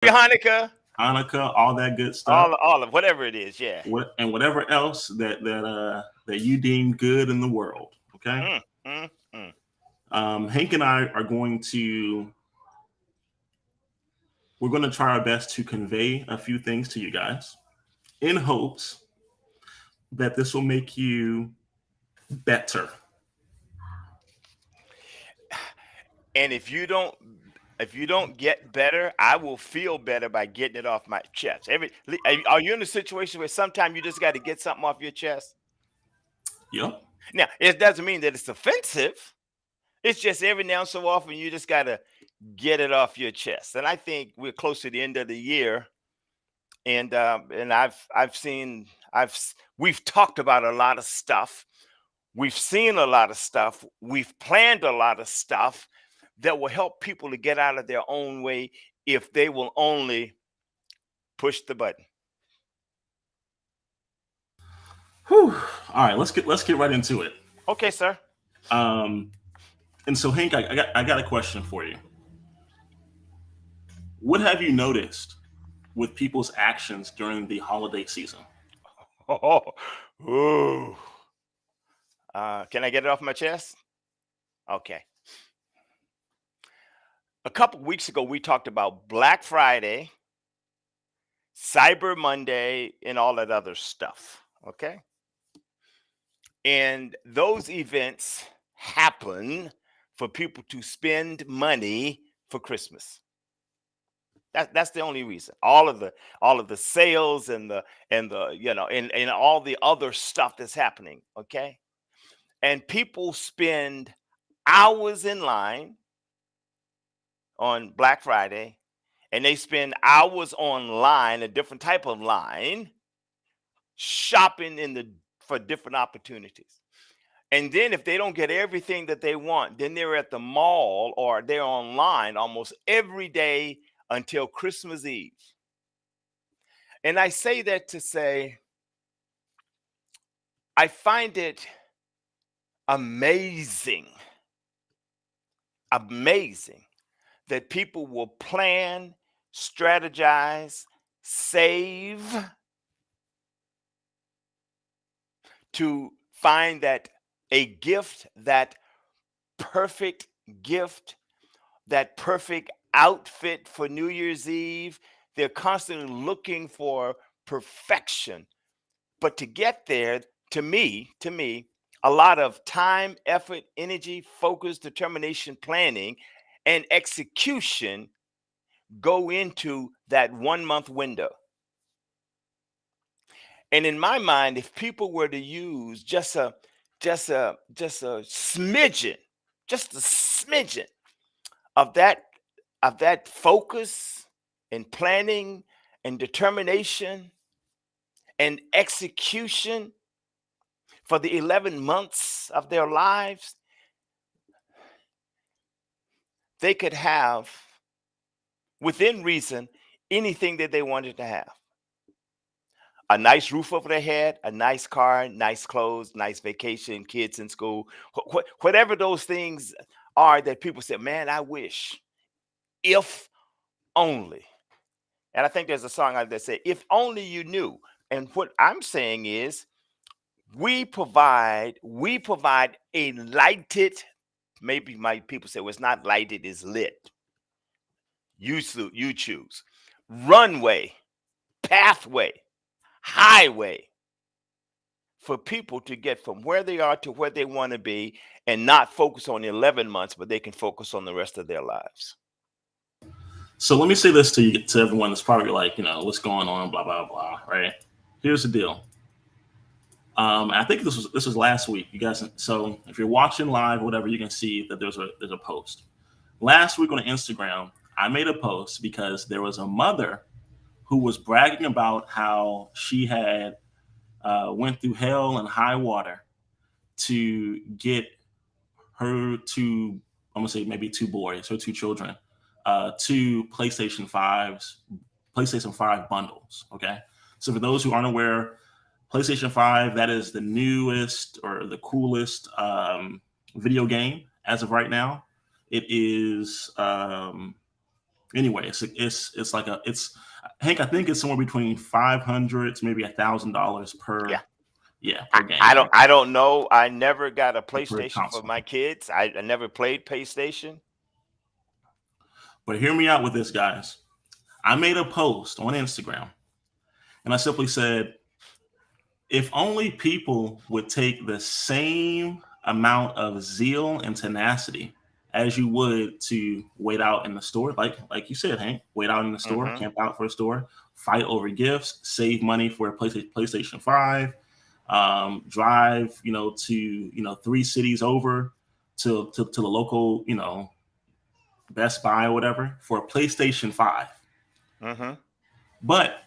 Hanukkah, Hanukkah, all that good stuff, all of whatever it is. Yeah. and whatever else that you deem good in the world. Okay, Mm, mm, mm. Hank and I are we're going to try our best to convey a few things to you guys in hopes that this will make you better. And if you don't get better, I will feel better by getting it off my chest. Are you in a situation where sometimes you just got to get something off your chest? Yep. Now, it doesn't mean that it's offensive. It's just every now and so often you just got to get it off your chest. And I think we're close to the end of the year, and I've seen we've talked about a lot of stuff. We've seen a lot of stuff. We've planned a lot of stuff that will help people to get out of their own way if they will only push the button. Whew. All right, let's get right into it. Okay, sir. Um, and so, Hank, I got a question for you. What have you noticed with people's actions during the holiday season? Oh, ooh. Can I get it off my chest? Okay. A couple weeks ago, we talked about Black Friday, Cyber Monday, and all that other stuff. Okay. And those events happen for people to spend money for Christmas. That's the only reason. All of the sales and the and all the other stuff that's happening. Okay. And people spend hours in line on Black Friday, and they spend hours online, a different type of line, shopping for different opportunities. And then if they don't get everything that they want, then they're at the mall or they're online almost every day until Christmas Eve. And I say that to say, I find it amazing, amazing that people will plan, strategize, save to find that a gift, that perfect gift, that perfect outfit for New Year's Eve. They're constantly looking for perfection. But to get there, to me, a lot of time, effort, energy, focus, determination, planning, and execution go into that 1 month window. And in my mind, if people were to use just a smidgen, just a smidgen of that focus and planning and determination and execution for the 11 months of their lives, they could have, within reason, anything that they wanted to have. A nice roof over their head, a nice car, nice clothes, nice vacation, kids in school, whatever those things are that people say, man, I wish, if only. And I think there's a song out there that say, if only you knew. And what I'm saying is, we provide a lighted, maybe my people say, well, it's not lighted, it's lit. You choose. Runway, pathway, highway for people to get from where they are to where they want to be and not focus on 11 months, but they can focus on the rest of their lives. So let me say this to everyone that's probably like, what's going on, blah blah blah. Right? Here's the deal. I think this was last week. You guys, so if you're watching live, or whatever, you can see that there's a post. Last week on Instagram, I made a post because there was a mother who was bragging about how she had went through hell and high water to get her two, I'm gonna say maybe two boys, her two children, two PlayStation 5 bundles. Okay, so for those who aren't aware, PlayStation 5, that is the newest or the coolest video game as of right now. It is Anyway, it's like a it's Hank. I think it's somewhere between 500 to maybe $1,000 Yeah. per, yeah, I, per game, I right? don't I don't know. I never got a Per PlayStation for console. my kids. I never played PlayStation. But hear me out with this, guys. I made a post on Instagram and I simply said, if only people would take the same amount of zeal and tenacity as you would to wait out in the store, like you said, Hank, wait out in the store, Hmm. camp out for a store, fight over gifts, save money for a PlayStation 5, drive, to, 3 cities over to the local, Best Buy or whatever for a PlayStation 5. Hmm. But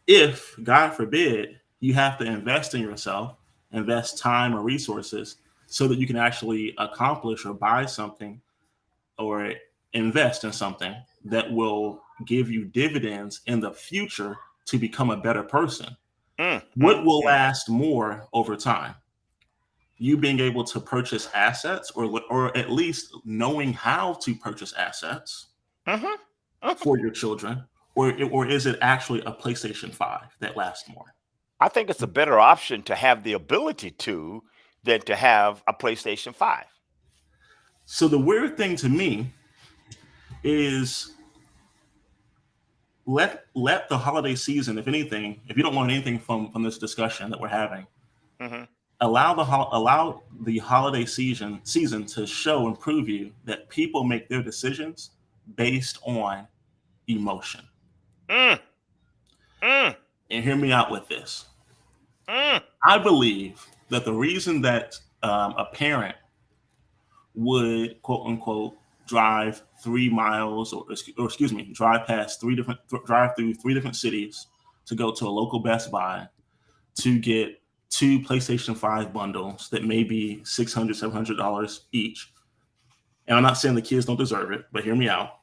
if, God forbid, you have to invest in yourself, invest time or resources so that you can actually accomplish or buy something or invest in something that will give you dividends in the future to become a better person. Mm, What mm, will mm. last more over time? You being able to purchase assets, or at least knowing how to purchase assets Hmm. Hmm. for your children, or is it actually a PlayStation 5 that lasts more? I think it's a better option to have the ability to than to have a PlayStation 5. So the weird thing to me is, let the holiday season, if anything, if you don't want anything from this discussion that we're having, Hmm. allow the holiday season to show and prove you that people make their decisions based on emotion. Mm, mm, And hear me out with this. mm. I believe that the reason that a parent would, quote unquote, drive 3 miles, or excuse me, drive through 3 different cities to go to a local Best Buy to get 2 PlayStation 5 bundles that may be $600, $700 each. And I'm not saying the kids don't deserve it, but hear me out.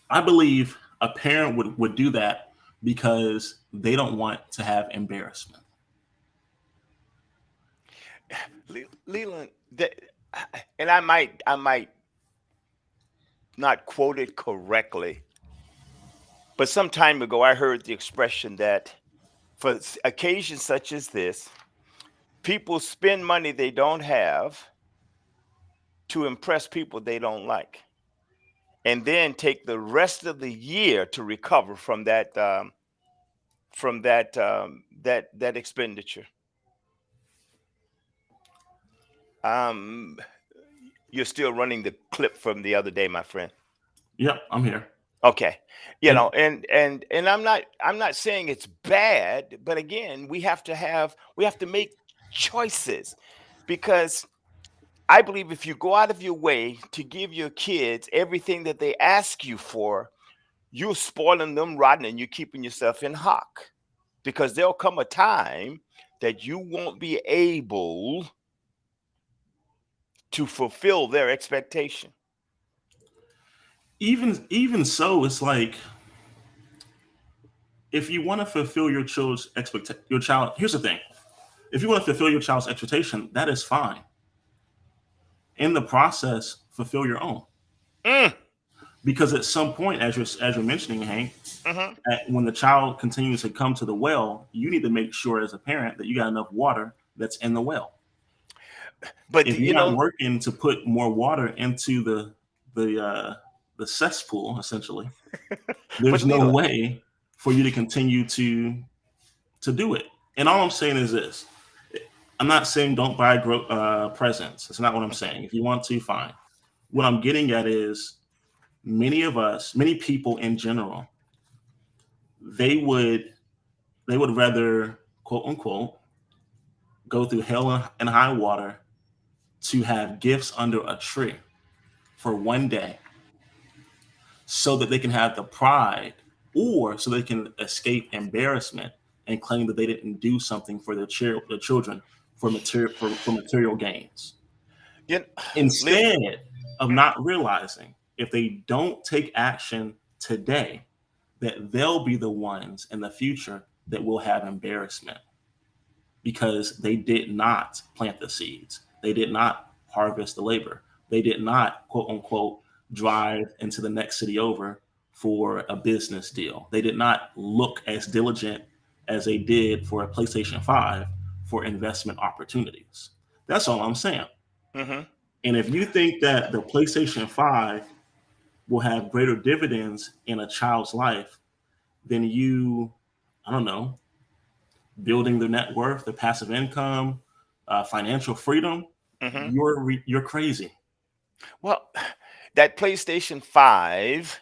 I believe a parent would do that because they don't want to have embarrassment. Leland, and I might not quote it correctly, but some time ago I heard the expression that for occasions such as this, people spend money they don't have to impress people they don't like, and then take the rest of the year to recover from that expenditure. Um, you're still running the clip from the other day, my friend. Yep, I'm here. Okay. And And I'm not saying it's bad, but again, we have to make choices, because I believe if you go out of your way to give your kids everything that they ask you for, you're spoiling them rotten and you're keeping yourself in hock, because there'll come a time that you won't be able to fulfill their expectation. even so, it's like, if you want to fulfill your child, here's the thing. If you want to fulfill your child's expectation, that is fine. In the process, fulfill your own. Mm, Because at some point, as you're mentioning, Hank, mhm. when the child continues to come to the well, you need to make sure as a parent that you got enough water that's in the well. But If you're not working to put more water into the uh, the cesspool, essentially, but there's no Leland, way for you to continue to do it. And all I'm saying is this: I'm not saying don't buy presents. That's not what I'm saying. If you want to, fine. What I'm getting at is, many people in general, they would they would rather, quote unquote, go through hell and high water to have gifts under a tree for one day so that they can have the pride, or so they can escape embarrassment and claim that they didn't do something for their children for material gains, you Leland, instead of not realizing, if they don't take action today, that they'll be the ones in the future that will have embarrassment because they did not plant the seeds. They did not harvest the labor. They did not, quote unquote, drive into the next city over for a business deal. They did not look as diligent as they did for a PlayStation 5 for investment opportunities. That's all I'm saying. Hmm. And if you think that the PlayStation 5 will have greater dividends in a child's life than you, I don't know, building their net worth, their passive income, financial freedom, Hmm. you're crazy. Well, that PlayStation 5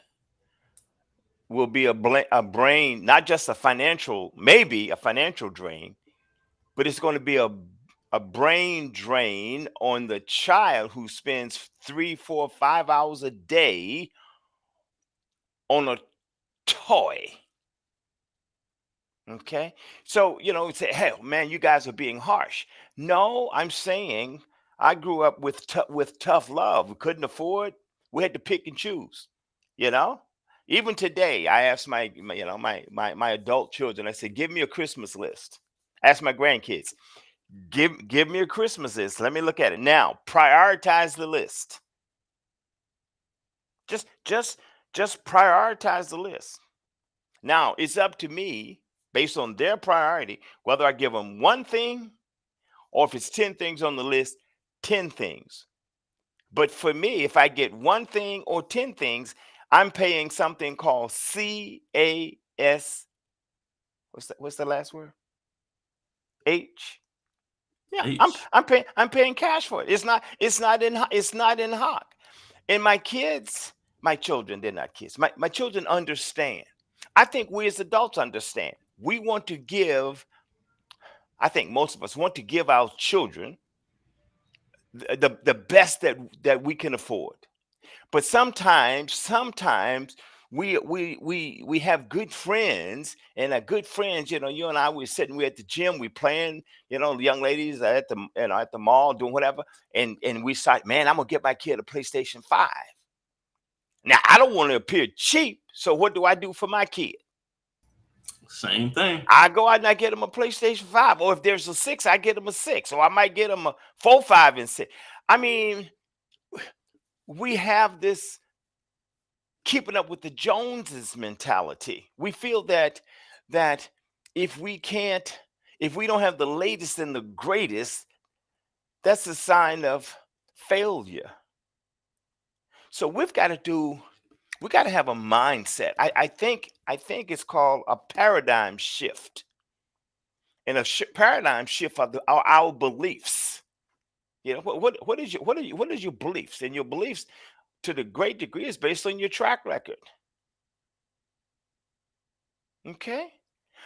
will be a brain, not just a financial, maybe a financial drain, but it's going to be a brain drain on the child who spends 3, 4, 5 hours a day on a toy. Okay. So, say, hey, man, you guys are being harsh. No, I'm saying I grew up with tough love. We couldn't afford, we had to pick and choose, you know? Even today, I asked my adult children, I said, give me a Christmas list. Ask my grandkids, give me a Christmas list. Let me look at it. Now, prioritize the list. Just just just prioritize the list. Now, it's up to me, based on their priority, whether I give them one thing or if it's 10 things on the list, 10 things. But for me, if I get one thing or 10 things, I'm paying something called CAS. What's the last word? H. Yeah, I'm H. I'm paying I'm paying cash for it. It's not in hock. And my children, they're not kids. My children understand. I think we as adults understand. We want to give, I think most of us want to give our children the best that we can afford. But sometimes we have good friends, and our good friends, you and I, we're at the gym, we playing, the young ladies are at the mall doing whatever, and we start, man, I'm gonna get my kid a PlayStation 5. Now I don't want to appear cheap, so what do I do for my kid? Same thing. I go out and I get him a PlayStation 5. Or if there's a 6, I get him a 6. Or I might get him a 4, 5, and 6. I mean, we have this keeping up with the Joneses mentality. We feel that if we can't, if we don't have the latest and the greatest, that's a sign of failure. So we got to have a mindset. I think it's called a paradigm shift. And paradigm shift of our beliefs. What is your beliefs? And your beliefs, to the great degree, is based on your track record. Okay,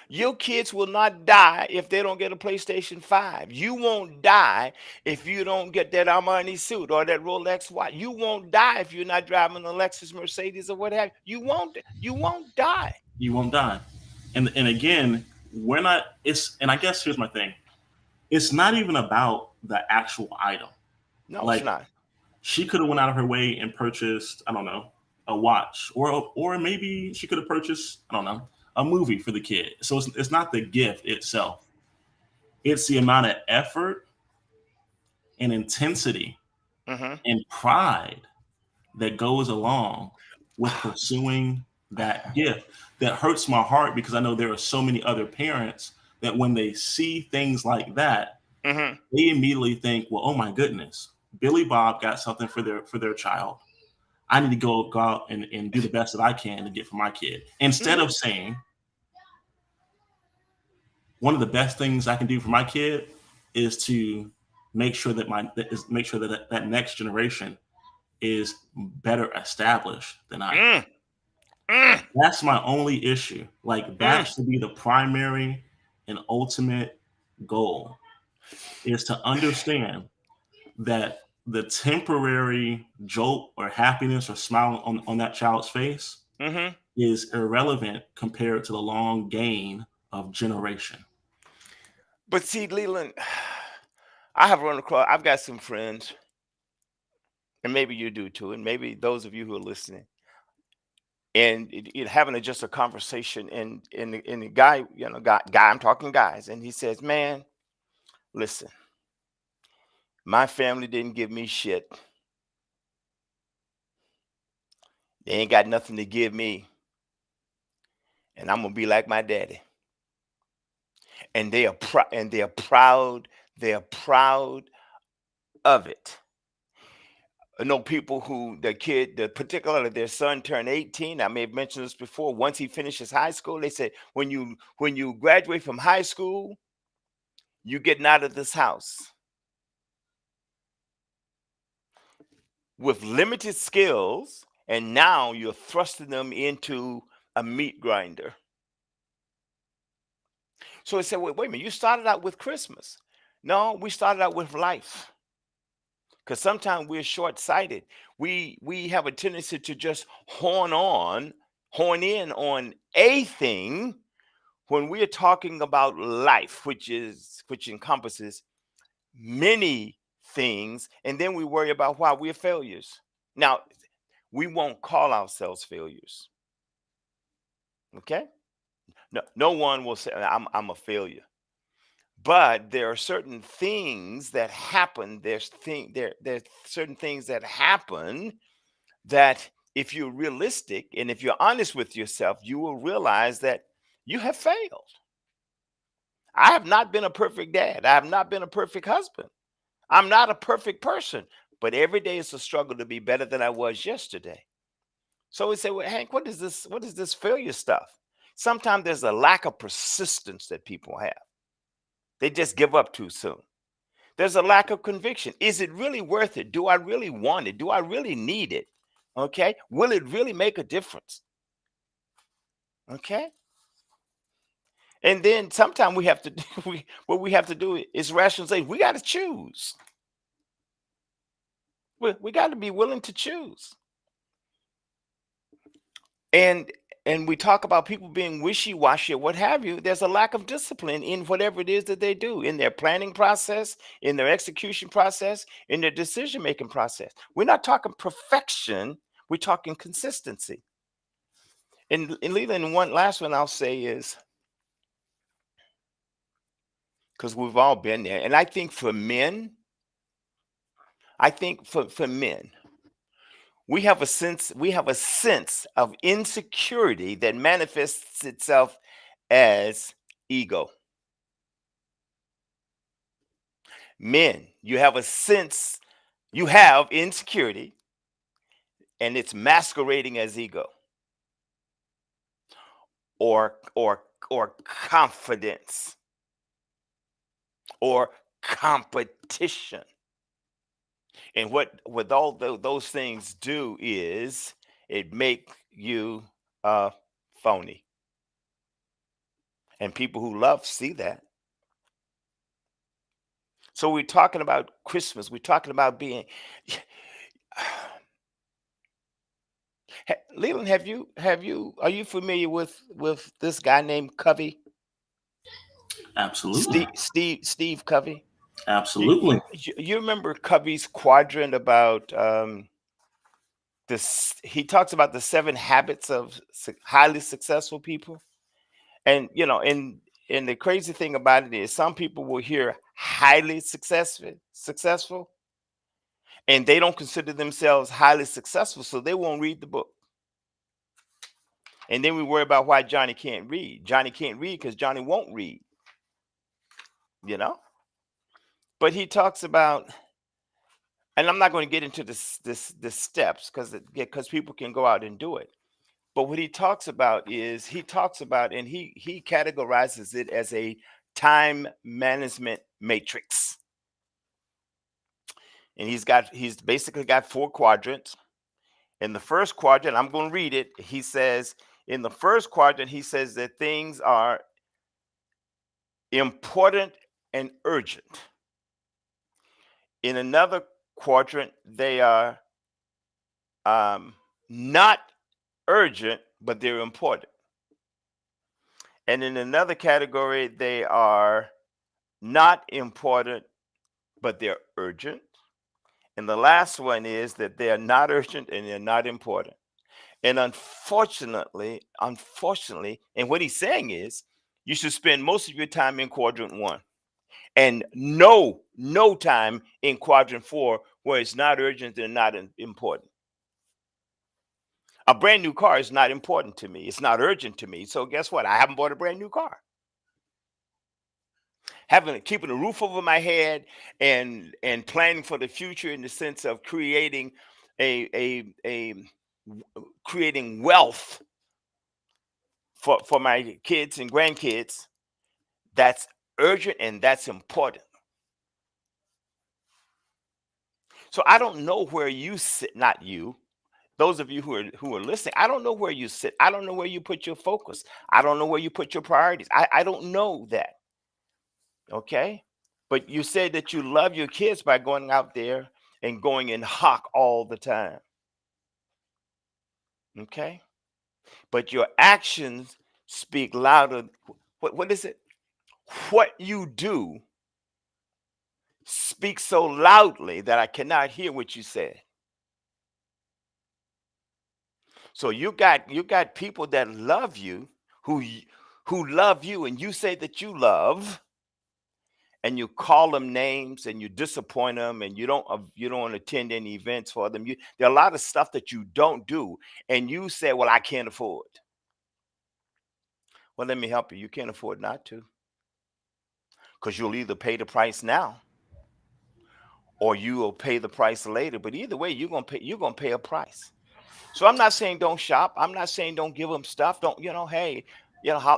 your kids will not die if they don't get a PlayStation 5. You won't die if you don't get that Armani suit or that Rolex watch. You won't die if you're not driving a Lexus, Mercedes, or what have you. You won't die. You won't die. And again, we're not. It's and I guess here's my thing. It's not even about the actual item. No, it's Like not. she could have went out of her way and purchased, I don't know, a watch, or maybe she could have purchased, I don't know, a movie for the kid. So it's not the gift itself. It's the amount of effort and intensity Hmm. and pride that goes along with pursuing that gift that hurts my heart because I know there are so many other parents that when they see things like that, Hmm. they immediately think, well, oh my goodness, Billy Bob got something for their child. I need to go out and do the best that I can to get for my kid. Instead Hmm. of saying, one of the best things I can do for my kid is to make sure that that next generation is better established than I am. Mm, mm, That's my only issue. Like that mm. should be the primary and ultimate goal is to understand that the temporary jolt or happiness or smile on that child's face Hmm. is irrelevant compared to the long gain of generation. But see, Leland, I have run across. I've got some friends, and maybe you do too, and maybe those of you who are listening, and having just a conversation, and the guy, I'm talking guys, and he says, "Man, listen, my family didn't give me shit. They ain't got nothing to give me, and I'm gonna be like my daddy. And they are and they are proud. They are proud of it. I know people who particularly their son turned 18. I may have mentioned this before. Once he finishes high school, they said when you graduate from high school, you getting out of this house with limited skills, and now you're thrusting them into a meat grinder. So I said, wait a minute, you started out with Christmas. No, we started out with life. Because sometimes we're short-sighted. We have a tendency to just horn in on a thing when we're talking about life, which encompasses many things, and then we worry about why we're failures. Now, we won't call ourselves failures. Okay? No one will say I'm a failure. But there are certain things that happen. There's certain things that happen that if you're realistic and if you're honest with yourself, you will realize that you have failed. I have not been a perfect dad. I have not been a perfect husband. I'm not a perfect person, but every day is a struggle to be better than I was yesterday. So we say, well, Hank, what is this? What is this failure stuff? Sometimes there's a lack of persistence that people have. They just give up too soon. There's a lack of conviction. Is it really worth it? Do I really want it? Do I really need it? Okay. Will it really make a difference? Okay. And then sometimes we have to what we have to do is rationalize. We got to choose. We got to be willing to choose. And we talk about people being wishy-washy or what have you. There's a lack of discipline in whatever it is that they do, in their planning process, in their execution process, in their decision-making process. We're not talking perfection, we're talking consistency. And Leland, one last one I'll say is, because we've all been there, and I think for men, for men, we have a sense of insecurity that manifests itself as ego. Men, you have insecurity, and it's masquerading as ego or confidence or competition. And what all those things do is it make you phony. And people who love see that. So we're talking about Christmas. We're talking about being Leland, are you familiar with this guy named Covey? Absolutely. Steve Covey? You, Absolutely. you remember Covey's quadrant about this? He talks about the 7 habits of highly successful people. And and the crazy thing about it is some people will hear highly successful, and they don't consider themselves highly successful, so they won't read the book. And then we worry about why Johnny can't read. Johnny can't read because Johnny won't read, you know? But he talks about, and I'm not going to get into this steps because people can go out and do it. But what he talks about is and he categorizes it as a time management matrix. And he's basically got 4 quadrants. In the first quadrant, I'm going to read it. He says in the first quadrant, he says that things are important and urgent. In another quadrant, they are not urgent, but they're important. And in another category, they are not important, but they're urgent. And the last one is that they are not urgent and they're not important. And unfortunately, and what he's saying is you should spend most of your time in quadrant 1 and no time in quadrant 4 where it's not urgent and not important. A brand new car is not important to me. It's not urgent to me. So guess what? I haven't bought a brand new car. Having keeping a roof over my head and planning for the future in the sense of creating a creating wealth for my kids and grandkids, that's urgent and that's important. So I don't know where you sit, not you. Those of you who are listening, I don't know where you sit. I don't know where you put your focus. I don't know where you put your priorities. I don't know that. Okay? But you said that you love your kids by going out there and going in hock all the time. Okay? But your actions speak louder. What is it? What you do speaks so loudly that I cannot hear what you said. So you got people that love you who love you and you say that you love and you call them names and you disappoint them and you don't attend any events for them. There are a lot of stuff that you don't do and you say, "Well, I can't afford." Well, let me help you. You can't afford not to because you'll either pay the price now or you will pay the price later. But either way, you're gonna pay a price. So I'm not saying don't shop. I'm not saying don't give them stuff. Don't hey,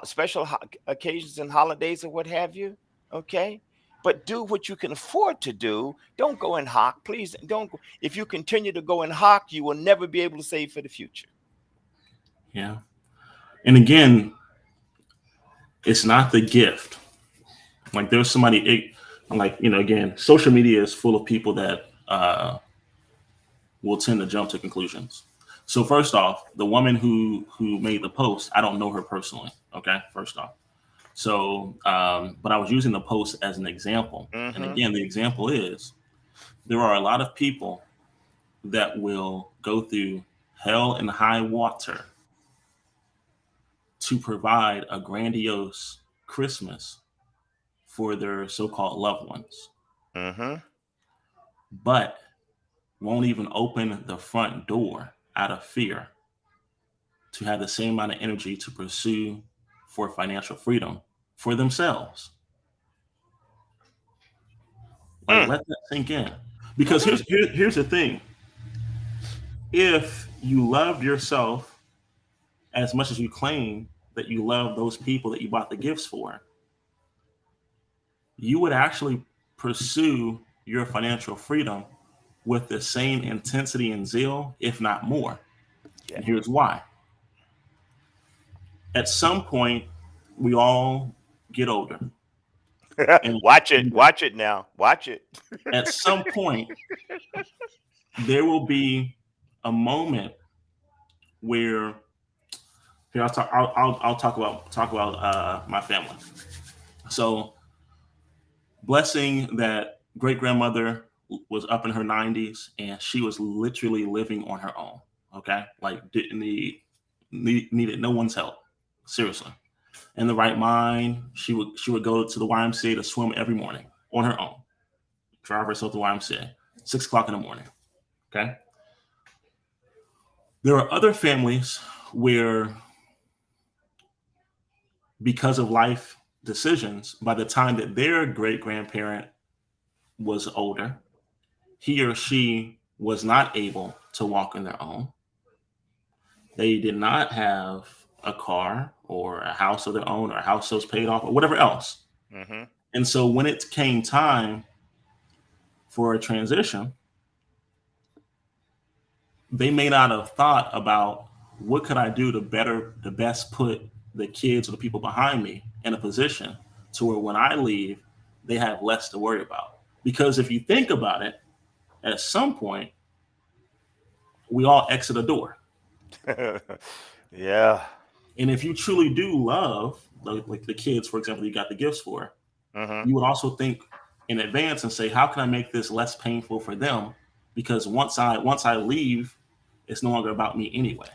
special occasions and holidays or what have you. Okay, but do what you can afford to do. Don't go in hock, please. Don't. Go. If you continue to go in hock, you will never be able to save for the future. Yeah. And again, it's not the gift. Like there's somebody, I'm like, again, social media is full of people that will tend to jump to conclusions. So first off, the woman who made the post, I don't know her personally. Okay, first off. So, but I was using the post as an example. And Mm-hmm. again, the example is there are a lot of people that will go through hell and high water to provide a grandiose Christmas for their so-called loved ones, Mm-hmm. but won't even open the front door out of fear to have the same amount of energy to pursue for financial freedom for themselves. Like, Mm. let that sink in. Because Mm-hmm. here's the thing: if you loved yourself as much as you claim that you love those people that you bought the gifts for, you would actually pursue your financial freedom with the same intensity and zeal, if not more. Yeah. And here's why. At some point, we all get older. And Watch it. Watch it now. Watch it. at some point, there will be a moment where here I'll talk about my family. So blessing that great grandmother was up in her 90s and she was literally living on her own. Okay, like didn't needed no one's help. Seriously, in the right mind, she would go to the YMCA to swim every morning on her own. Drive herself to the YMCA 6 o'clock in the morning. Okay, there are other families where because of life decisions, by the time that their great grandparent was older, he or she was not able to walk on their own. They did not have a car or a house of their own or a house that was paid off or whatever else. Mm-hmm. And so when it came time for a transition, they may not have thought about what could I do to best put the kids or the people behind me in a position to where when I leave, they have less to worry about. Because if you think about it, at some point, we all exit a door. Yeah. And if you truly do love, like the kids, for example, you got the gifts for, Mm-hmm. you would also think in advance and say, how can I make this less painful for them? Because once I leave, it's no longer about me anyway.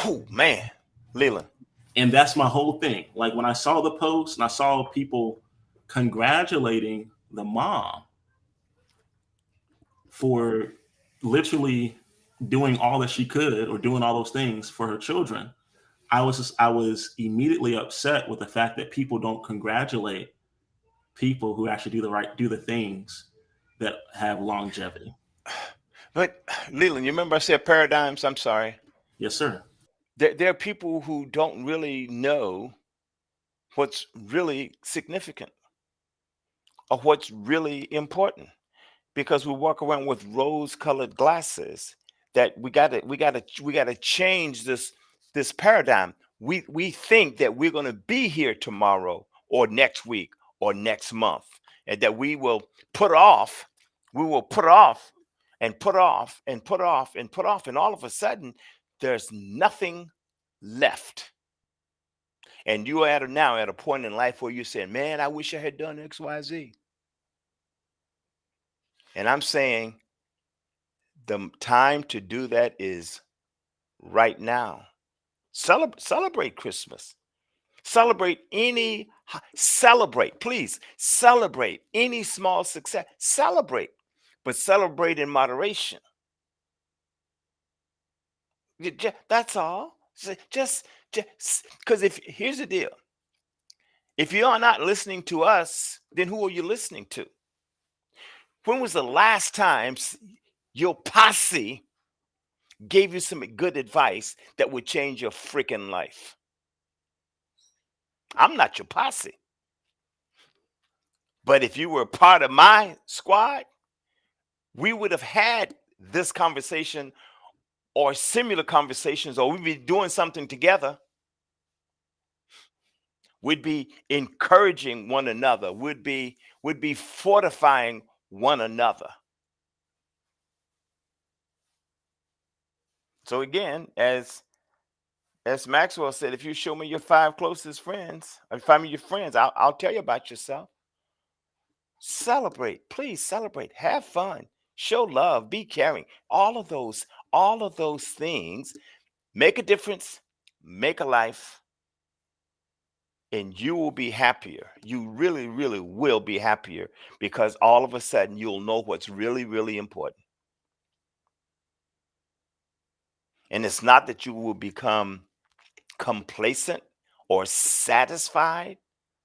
Oh man, Leland. And that's my whole thing. Like when I saw the post and I saw people congratulating the mom for literally doing all that she could or doing all those things for her children. I was immediately upset with the fact that people don't congratulate people who actually do the things that have longevity. But Leland, you remember I said paradigms? I'm sorry. Yes, sir. There are people who don't really know what's really significant or what's really important because we walk around with rose-colored glasses that we gotta change this paradigm. We think that we're gonna be here tomorrow or next week or next month, and that put off, we will put off and put off and put off and put off, and all of a sudden there's nothing left. And you are now at a point in life where you're saying, man, I wish I had done XYZ. And I'm saying the time to do that is right now. Celebrate Christmas. Celebrate, please celebrate any small success. Celebrate, but celebrate in moderation. That's all. Just because if here's the deal, if you are not listening to us, then who are you listening to? When was the last time your posse gave you some good advice that would change your freaking life? I'm not your posse. But if you were part of my squad, we would have had this conversation or similar conversations, or we'd be doing something together. We'd be encouraging one another. We'd be fortifying one another. So again, as Maxwell said, if you show me your 5 closest friends, or find me your friends, I'll tell you about yourself. Celebrate, please celebrate, have fun, show love, be caring. All of those things make a difference, make a life, and you will be happier. You really, really will be happier because all of a sudden you'll know what's really, really important. And it's not that you will become complacent or satisfied.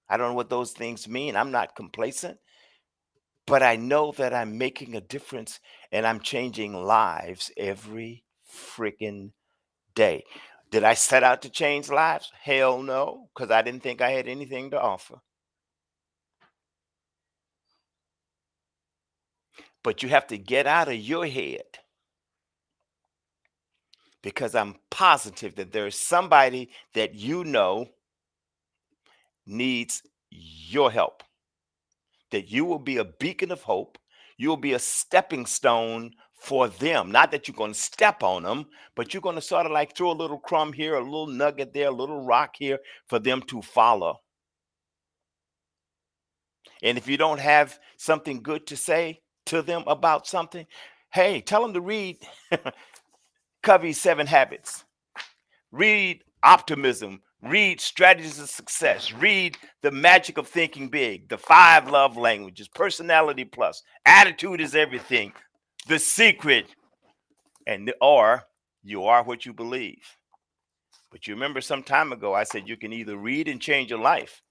I don't know what those things mean. I'm not complacent, but I know that I'm making a difference and I'm changing lives every freaking day. Did I set out to change lives? Hell no, because I didn't think I had anything to offer. But you have to get out of your head because I'm positive that there is somebody that you know needs your help, that you will be a beacon of hope. You'll be a stepping stone for them. Not that you're going to step on them, but you're going to sort of like throw a little crumb here, a little nugget there, a little rock here for them to follow. And if you don't have something good to say to them about something, hey, tell them to read Covey's 7 Habits. Read Optimism. Read Strategies of Success. Read The Magic of Thinking Big, The 5 Love Languages, Personality Plus, Attitude is Everything, The Secret, or You Are What You Believe. But you remember some time ago, I said you can either read and change your life,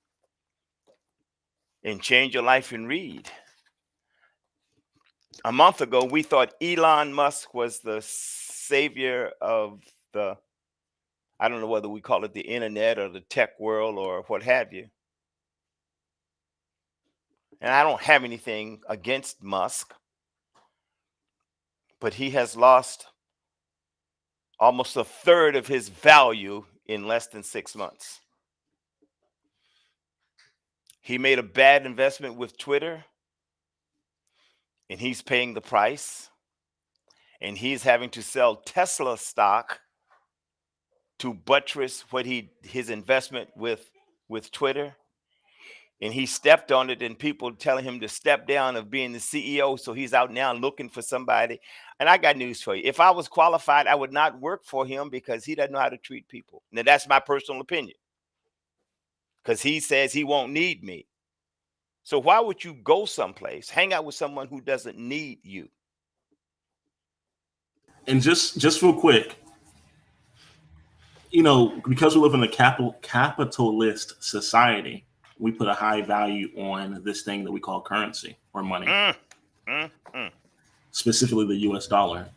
and change your life and read. A month ago, we thought Elon Musk was the savior of the, I don't know whether we call it the internet or the tech world or what have you. And I don't have anything against Musk, but he has lost almost a third of his value in less than 6 months. He made a bad investment with Twitter, and he's paying the price. And he's having to sell Tesla stock to buttress his investment with Twitter. And he stepped on it, and people telling him to step down of being the CEO. So he's out now looking for somebody. And I got news for you. If I was qualified, I would not work for him because he doesn't know how to treat people. Now, that's my personal opinion, because he says he won't need me. So why would you go someplace, hang out with someone who doesn't need you? And just real quick, because we live in a capitalist society, we put a high value on this thing that we call currency or money, Mm, mm, mm. specifically the U.S. dollar.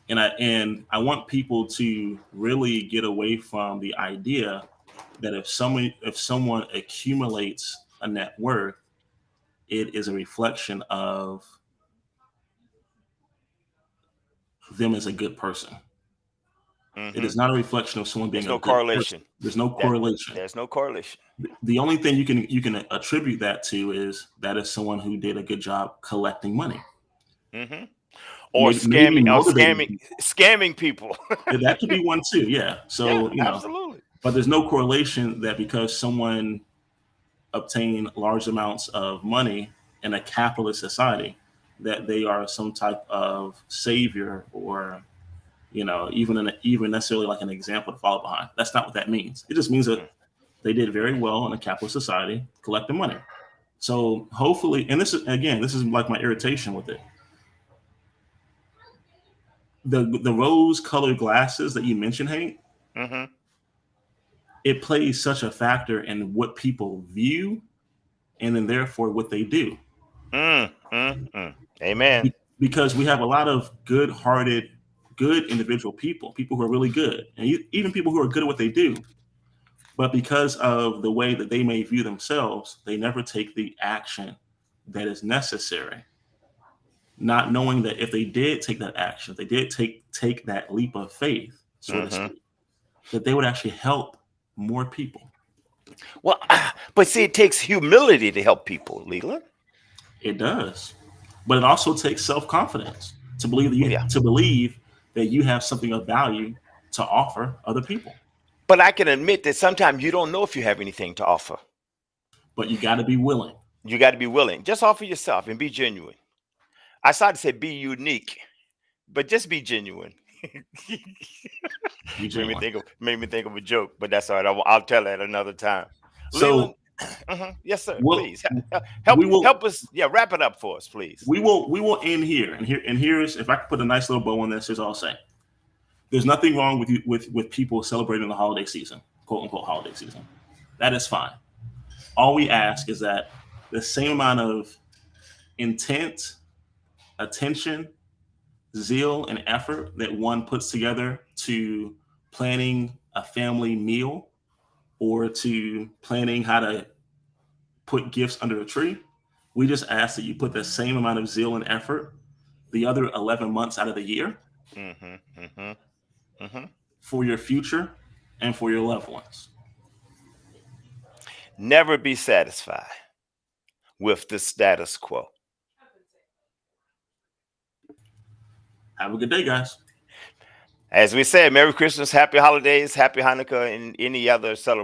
And I want people to really get away from the idea that if someone accumulates a net worth, it is a reflection of them as a good person. It Hmm. is not a reflection of someone being There's a no good person. correlation. There's no That correlation. there's no correlation. The only thing you can attribute that to is that is someone who did a good job collecting money, Hmm. Or maybe motivating people. scamming people. Yeah, that could be one too. Yeah. Yeah, So absolutely. but there's no correlation that because someone obtained large amounts of money in a capitalist society, that they are some type of savior or even necessarily like an example to follow behind. That's not what that means. It just means that they did very well in a capitalist society collecting money. So hopefully, and this is like my irritation with it. The rose colored glasses that you mentioned, Hank, Hmm. it plays such a factor in what people view and then therefore what they do. Mm, mm, mm. Amen. Because we have a lot of good-hearted, good individual people who are really good, and even people who are good at what they do. But because of the way that they may view themselves, they never take the action that is necessary, not knowing that if they did take that action, if they did take that leap of faith, so to Hmm. speak, that they would actually help more people. Well, but see, it takes humility to help people, Leland. It does, but it also takes self-confidence to believe that Oh, yeah. you have something of value to offer other people. But I can admit that sometimes you don't know if you have anything to offer. But you got to be willing. You got to be willing. Just offer yourself and be genuine. I started to say be unique, but just be genuine. Be genuine. Made me think of a joke, but that's all right. I'll tell that another time. Leland, So yes, sir. we'll, Please help we will help us. Yeah, wrap it up for us, please. we will end here. And here is, if I could put a nice little bow on this, here's all I'll say. There's nothing wrong with people celebrating the holiday season, quote unquote holiday season. That is fine. All we ask is that the same amount of intent, attention, zeal, and effort that one puts together to planning a family meal or to planning how to put gifts under a tree, we just ask that you put the same amount of zeal and effort the other 11 months out of the year Hmm. Hmm. Hmm. for your future and for your loved ones. Never be satisfied with the status quo. Have a good day, guys. As we said, Merry Christmas, Happy Holidays, Happy Hanukkah, and any other celebration.